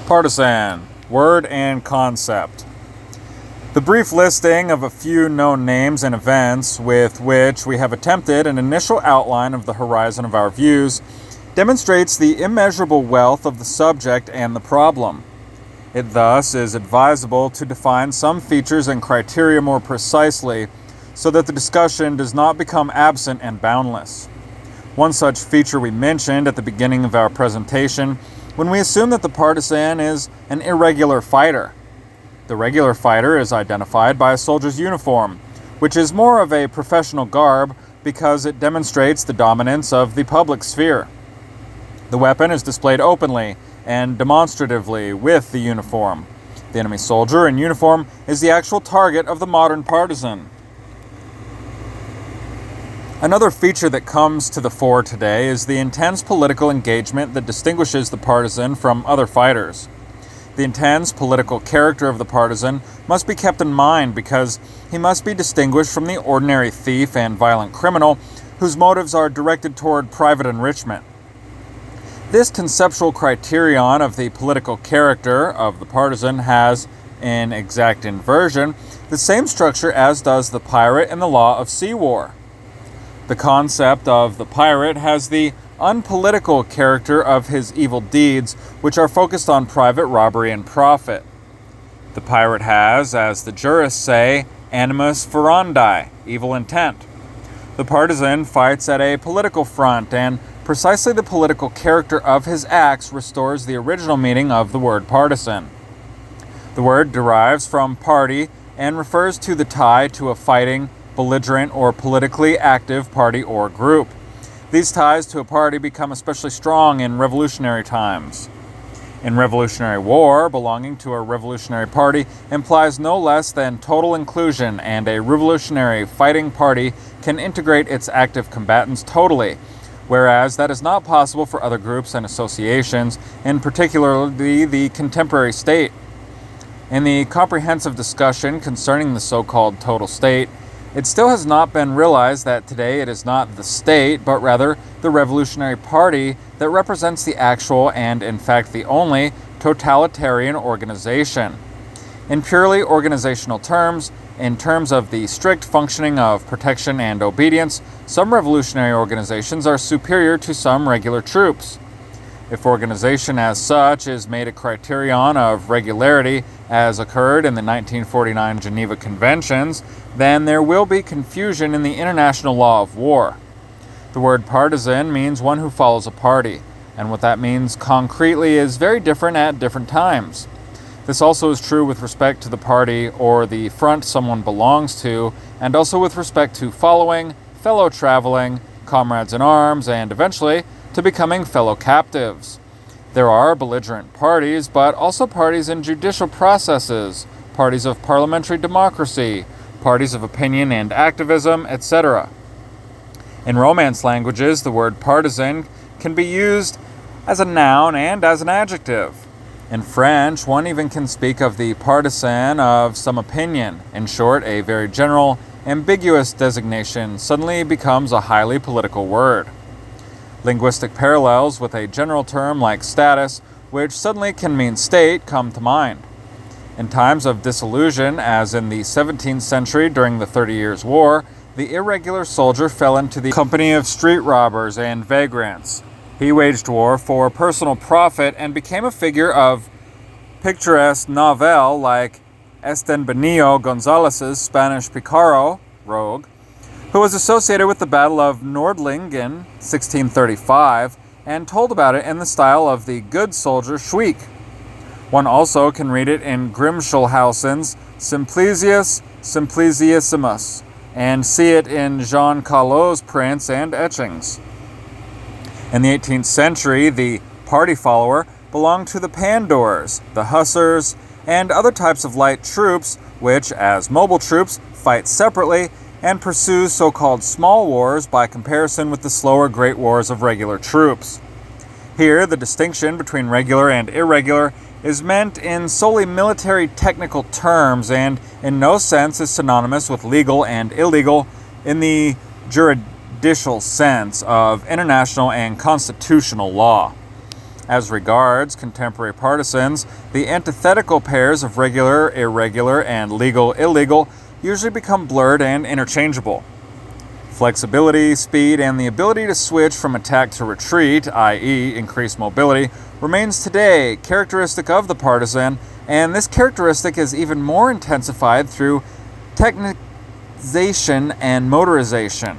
Partisan, word and concept. The brief listing of a few known names and events with which we have attempted an initial outline of the horizon of our views demonstrates the immeasurable wealth of the subject and the problem. It thus is advisable to define some features and criteria more precisely so that the discussion does not become absent and boundless. One such feature we mentioned at the beginning of our presentation when we assume that the partisan is an irregular fighter. The regular fighter is identified by a soldier's uniform, which is more of a professional garb because it demonstrates the dominance of the public sphere. The weapon is displayed openly and demonstratively with the uniform. The enemy soldier in uniform is the actual target of the modern partisan. Another feature that comes to the fore today is the intense political engagement that distinguishes the partisan from other fighters. The intense political character of the partisan must be kept in mind because he must be distinguished from the ordinary thief and violent criminal whose motives are directed toward private enrichment. This conceptual criterion of the political character of the partisan has, in exact inversion, the same structure as does the pirate in the law of sea war. The concept of the pirate has the unpolitical character of his evil deeds, which are focused on private robbery and profit. The pirate has, as the jurists say, animus furandi, evil intent. The partisan fights at a political front, and precisely the political character of his acts restores the original meaning of the word partisan. The word derives from party and refers to the tie to a fighting, belligerent, or politically active party or group. These ties to a party become especially strong in revolutionary times. In Revolutionary War, belonging to a revolutionary party implies no less than total inclusion, and a revolutionary fighting party can integrate its active combatants totally, whereas that is not possible for other groups and associations, in particular the contemporary state. In the comprehensive discussion concerning the so-called total state, it still has not been realized that today it is not the state, but rather the revolutionary party that represents the actual and, in fact, the only totalitarian organization. In purely organizational terms, in terms of the strict functioning of protection and obedience, some revolutionary organizations are superior to some regular troops. If organization as such is made a criterion of regularity, as occurred in the 1949 Geneva Conventions, then there will be confusion in the international law of war. The word partisan means one who follows a party, and what that means concretely is very different at different times. This also is true with respect to the party or the front someone belongs to, and also with respect to following, fellow traveling, comrades in arms, and eventually to becoming fellow captives. There are belligerent parties, but also parties in judicial processes, parties of parliamentary democracy, parties of opinion and activism, etc. In Romance languages, the word partisan can be used as a noun and as an adjective. In French, one even can speak of the partisan of some opinion. In short, a very general, ambiguous designation suddenly becomes a highly political word. Linguistic parallels with a general term like status, which suddenly can mean state, come to mind. In times of disillusion, as in the 17th century during the 30 Years' War, the irregular soldier fell into the company of street robbers and vagrants. He waged war for personal profit and became a figure of picturesque novelle like Estenbenillo Gonzalez's Spanish Picaro, rogue, who was associated with the Battle of Nordlingen, 1635, and told about it in the style of the good soldier Schweik. One also can read it in Grimschulhausen's Simplicius Simplicissimus, and see it in Jean Callot's prints and etchings. In the 18th century, the party follower belonged to the Pandours, the Hussars, and other types of light troops which, as mobile troops, fight separately and pursue so-called small wars by comparison with the slower great wars of regular troops. Here, the distinction between regular and irregular is meant in solely military technical terms and in no sense is synonymous with legal and illegal in the juridical sense of international and constitutional law. As regards contemporary partisans, the antithetical pairs of regular, irregular, and legal, illegal usually become blurred and interchangeable. Flexibility, speed, and the ability to switch from attack to retreat, i.e., increased mobility, remains today characteristic of the partisan, and this characteristic is even more intensified through technicization and motorization.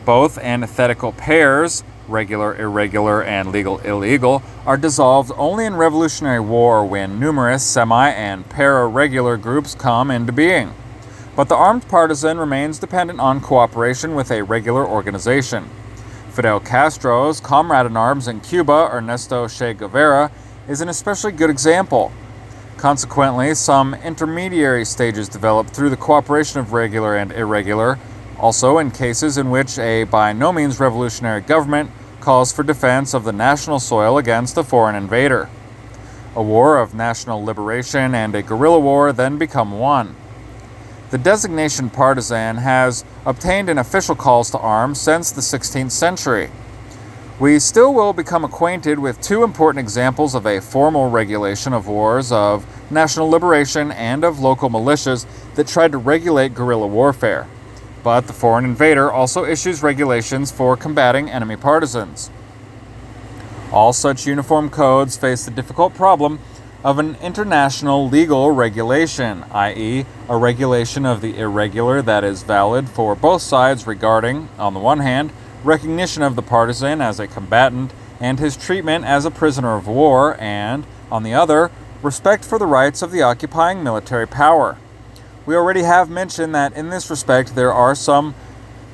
Both antithetical pairs, regular, irregular, and legal, illegal, are dissolved only in Revolutionary War when numerous semi- and para-regular groups come into being. But the armed partisan remains dependent on cooperation with a regular organization. Fidel Castro's comrade-in-arms in Cuba, Ernesto Che Guevara, is an especially good example. Consequently, some intermediary stages develop through the cooperation of regular and irregular, also in cases in which a by no means revolutionary government calls for defense of the national soil against a foreign invader. A war of national liberation and a guerrilla war then become one. The designation partisan has obtained in official calls to arms since the 16th century. We still will become acquainted with two important examples of a formal regulation of wars of national liberation and of local militias that tried to regulate guerrilla warfare. But the foreign invader also issues regulations for combating enemy partisans. All such uniform codes face the difficult problem of an international legal regulation, i.e., a regulation of the irregular that is valid for both sides regarding, on the one hand, recognition of the partisan as a combatant and his treatment as a prisoner of war, and, on the other, respect for the rights of the occupying military power. We already have mentioned that in this respect there are some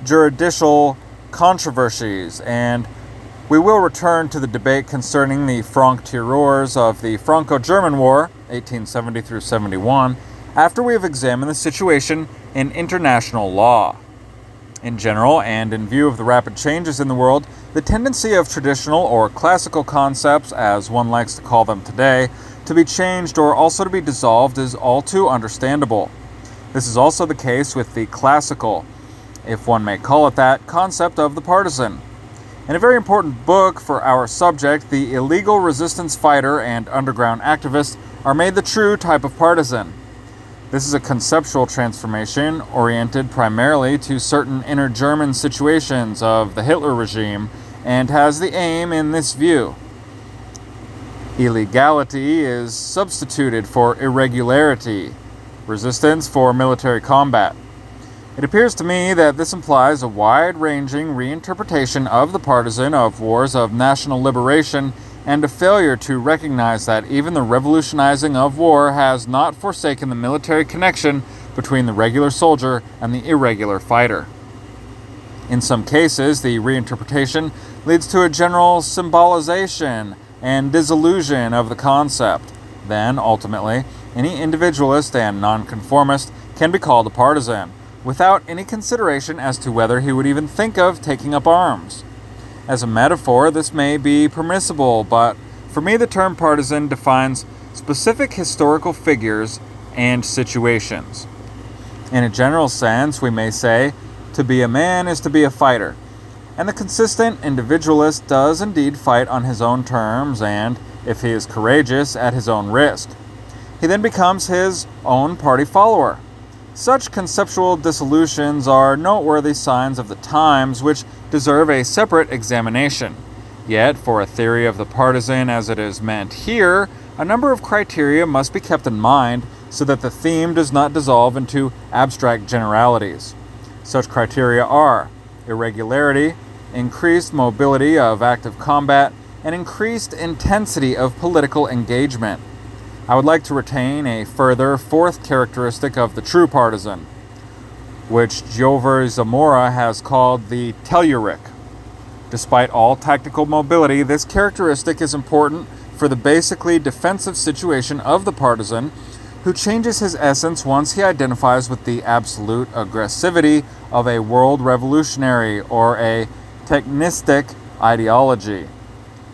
juridical controversies, and we will return to the debate concerning the Franc-tireurs of the Franco-German War, 1870 through 71, after we have examined the situation in international law. In general, and in view of the rapid changes in the world, the tendency of traditional or classical concepts, as one likes to call them today, to be changed or also to be dissolved is all too understandable. This is also the case with the classical, if one may call it that, concept of the partisan. In a very important book for our subject, the illegal resistance fighter and underground activist are made the true type of partisan. This is a conceptual transformation oriented primarily to certain inner German situations of the Hitler regime and has the aim in this view. Illegality is substituted for irregularity, resistance for military combat. It appears to me that this implies a wide-ranging reinterpretation of the partisan of wars of national liberation and a failure to recognize that even the revolutionizing of war has not forsaken the military connection between the regular soldier and the irregular fighter. In some cases, the reinterpretation leads to a general symbolization and disillusion of the concept. Then, ultimately, any individualist and nonconformist can be called a partisan, without any consideration as to whether he would even think of taking up arms. As a metaphor, this may be permissible, but for me the term partisan defines specific historical figures and situations. In a general sense, we may say, to be a man is to be a fighter, and the consistent individualist does indeed fight on his own terms and, if he is courageous, at his own risk. He then becomes his own party follower. Such conceptual dissolutions are noteworthy signs of the times which deserve a separate examination. Yet, for a theory of the partisan as it is meant here, a number of criteria must be kept in mind so that the theme does not dissolve into abstract generalities. Such criteria are irregularity, increased mobility of active combat, and increased intensity of political engagement. I would like to retain a further fourth characteristic of the true partisan, which Giover Zamora has called the telluric. Despite all tactical mobility, this characteristic is important for the basically defensive situation of the partisan, who changes his essence once he identifies with the absolute aggressivity of a world revolutionary or a technistic ideology.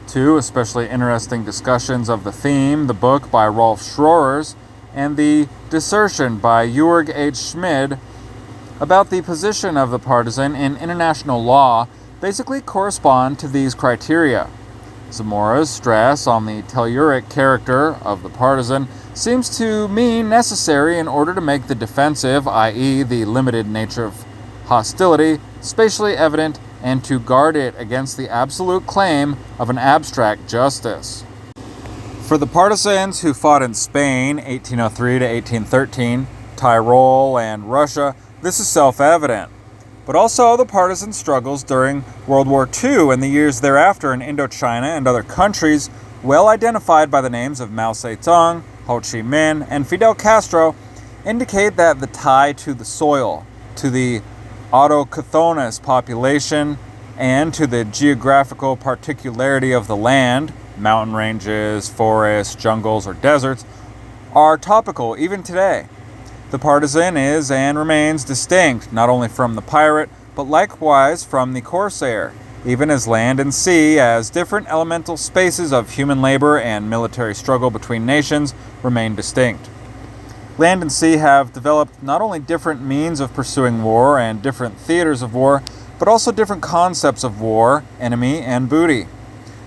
Two especially interesting discussions of the theme, the book by Rolf Schroers and the Desertion by Jörg H. Schmid, about the position of the partisan in international law basically correspond to these criteria. Zamora's stress on the telluric character of the partisan seems to me necessary in order to make the defensive, i.e., the limited nature of hostility, spatially evident and to guard it against the absolute claim of an abstract justice. For the partisans who fought in Spain, 1803 to 1813, Tyrol, and Russia, this is self-evident. But also the partisan struggles during World War II and the years thereafter in Indochina and other countries, well identified by the names of Mao Zedong, Ho Chi Minh, and Fidel Castro, indicate that the tie to the soil, to the autochthonous population, and to the geographical particularity of the land, mountain ranges, forests, jungles, or deserts, are topical even today. The partisan is and remains distinct not only from the pirate, but likewise from the corsair, even as land and sea, as different elemental spaces of human labor and military struggle between nations, remain distinct. Land and sea have developed not only different means of pursuing war and different theaters of war, but also different concepts of war, enemy, and booty.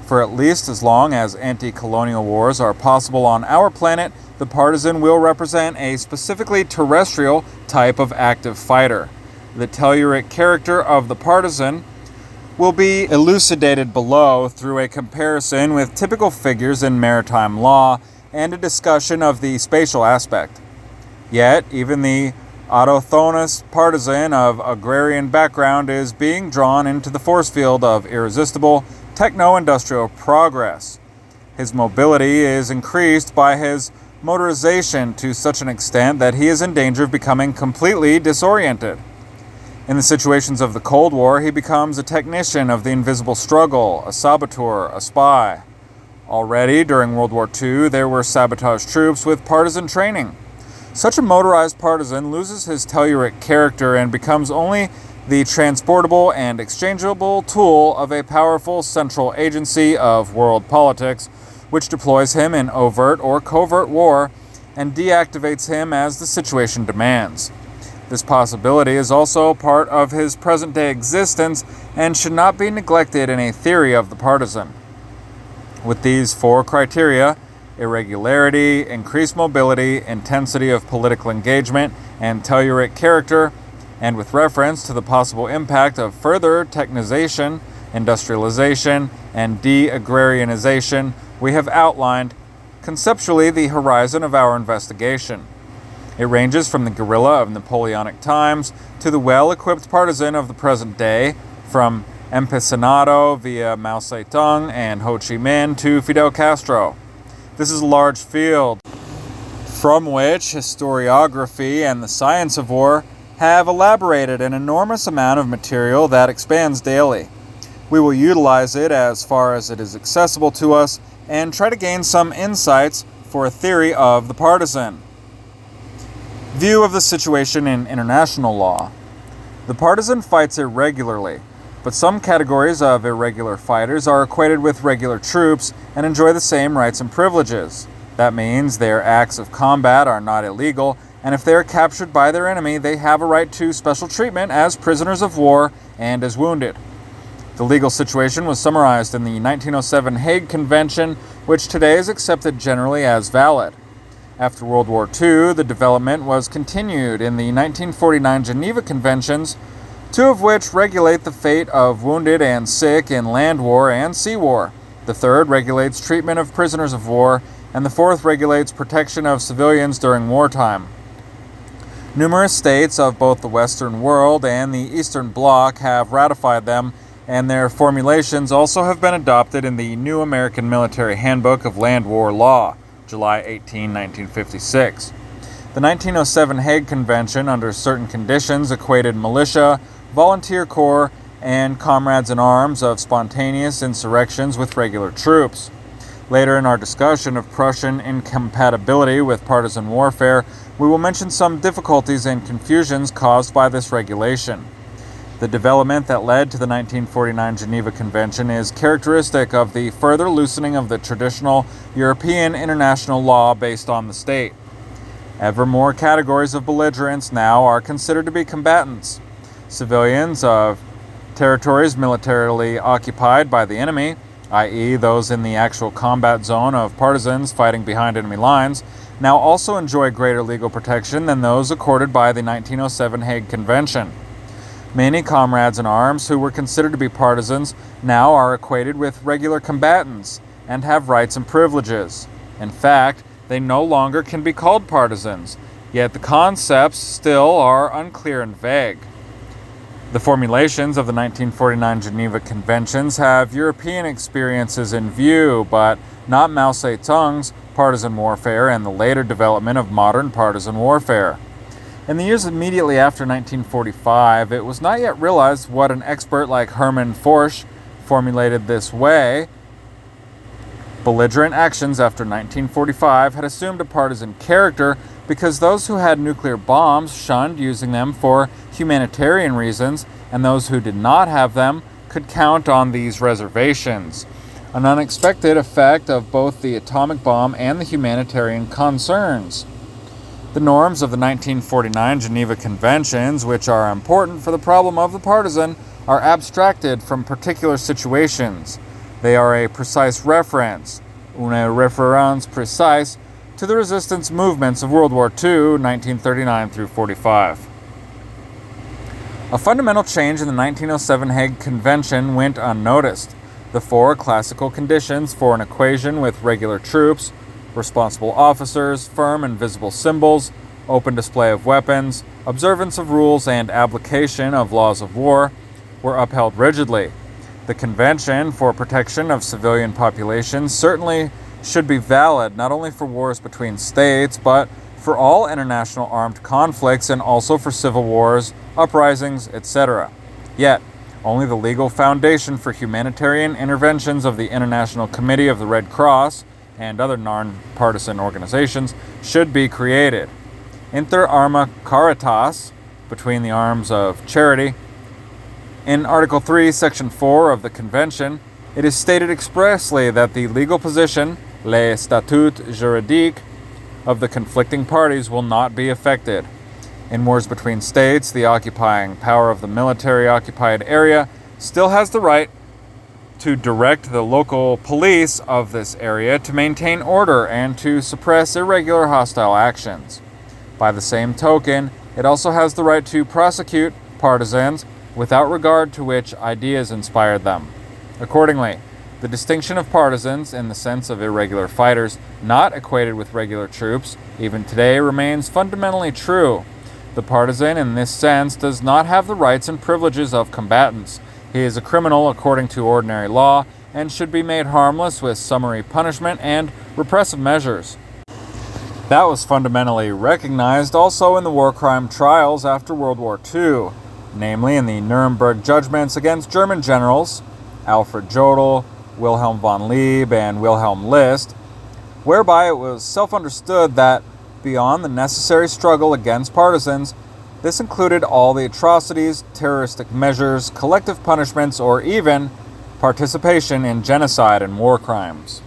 For at least as long as anti-colonial wars are possible on our planet, the partisan will represent a specifically terrestrial type of active fighter. The telluric character of the partisan will be elucidated below through a comparison with typical figures in maritime law and a discussion of the spatial aspect. Yet, even the autochthonous partisan of agrarian background is being drawn into the force field of irresistible techno-industrial progress. His mobility is increased by his motorization to such an extent that he is in danger of becoming completely disoriented. In the situations of the Cold War, he becomes a technician of the invisible struggle, a saboteur, a spy. Already, during World War II, there were sabotage troops with partisan training. Such a motorized partisan loses his telluric character and becomes only the transportable and exchangeable tool of a powerful central agency of world politics, which deploys him in overt or covert war and deactivates him as the situation demands. This possibility is also part of his present-day existence and should not be neglected in a theory of the partisan. With these four criteria, irregularity, increased mobility, intensity of political engagement, and telluric character, and with reference to the possible impact of further technization, industrialization, and de-agrarianization, we have outlined conceptually the horizon of our investigation. It ranges from the guerrilla of Napoleonic times to the well-equipped partisan of the present day, from Empecinado via Mao Zedong and Ho Chi Minh to Fidel Castro. This is a large field from which historiography and the science of war have elaborated an enormous amount of material that expands daily. We will utilize it as far as it is accessible to us and try to gain some insights for a theory of the partisan. View of the situation in international law. The partisan fights irregularly, but some categories of irregular fighters are equated with regular troops and enjoy the same rights and privileges. That means their acts of combat are not illegal, and if they are captured by their enemy, they have a right to special treatment as prisoners of war and as wounded. The legal situation was summarized in the 1907 Hague Convention, which today is accepted generally as valid. After World War II, the development was continued in the 1949 Geneva Conventions, two of which regulate the fate of wounded and sick in land war and sea war. The third regulates treatment of prisoners of war, and the fourth regulates protection of civilians during wartime. Numerous states of both the Western world and the Eastern Bloc have ratified them, and their formulations also have been adopted in the New American Military Handbook of Land War Law, July 18, 1956. The 1907 Hague Convention, under certain conditions, equated militia, volunteer corps, and comrades in arms of spontaneous insurrections with regular troops. Later in our discussion of Prussian incompatibility with partisan warfare, we will mention some difficulties and confusions caused by this regulation. The development that led to the 1949 Geneva Convention is characteristic of the further loosening of the traditional European international law based on the state. Ever more categories of belligerents now are considered to be combatants. Civilians of territories militarily occupied by the enemy, i.e. those in the actual combat zone of partisans fighting behind enemy lines, now also enjoy greater legal protection than those accorded by the 1907 Hague Convention. Many comrades in arms who were considered to be partisans now are equated with regular combatants and have rights and privileges. In fact, they no longer can be called partisans, yet the concepts still are unclear and vague. The formulations of the 1949 Geneva Conventions have European experiences in view, but not Mao Zedong's partisan warfare and the later development of modern partisan warfare. In the years immediately after 1945, it was not yet realized what an expert like Hermann Forsch formulated this way. Belligerent actions after 1945 had assumed a partisan character because those who had nuclear bombs shunned using them for humanitarian reasons, and those who did not have them could count on these reservations. An unexpected effect of both the atomic bomb and the humanitarian concerns. The norms of the 1949 Geneva Conventions, which are important for the problem of the partisan, are abstracted from particular situations. They are a precise reference, une référence précise, to the resistance movements of World War II, 1939 through 45. A fundamental change in the 1907 Hague Convention went unnoticed. The four classical conditions for an equation with regular troops, responsible officers, firm and visible symbols, open display of weapons, observance of rules, and application of laws of war were upheld rigidly. The Convention for Protection of Civilian Populations certainly should be valid not only for wars between states, but for all international armed conflicts and also for civil wars, uprisings, etc. Yet, only the legal foundation for humanitarian interventions of the International Committee of the Red Cross and other non-partisan organizations should be created. Inter arma caritas, between the arms of charity. In Article 3, Section 4 of the Convention, it is stated expressly that the legal position, le statut juridique, of the conflicting parties will not be affected. In wars between states, the occupying power of the military-occupied area still has the right to direct the local police of this area to maintain order and to suppress irregular hostile actions. By the same token, it also has the right to prosecute partisans without regard to which ideas inspired them. Accordingly, the distinction of partisans in the sense of irregular fighters, not equated with regular troops, even today remains fundamentally true. The partisan in this sense does not have the rights and privileges of combatants. He is a criminal according to ordinary law and should be made harmless with summary punishment and repressive measures. That was fundamentally recognized also in the war crime trials after World War II, namely in the Nuremberg judgments against German generals, Alfred Jodl, Wilhelm von Lieb, and Wilhelm List, whereby it was self-understood that beyond the necessary struggle against partisans, this included all the atrocities, terroristic measures, collective punishments, or even participation in genocide and war crimes.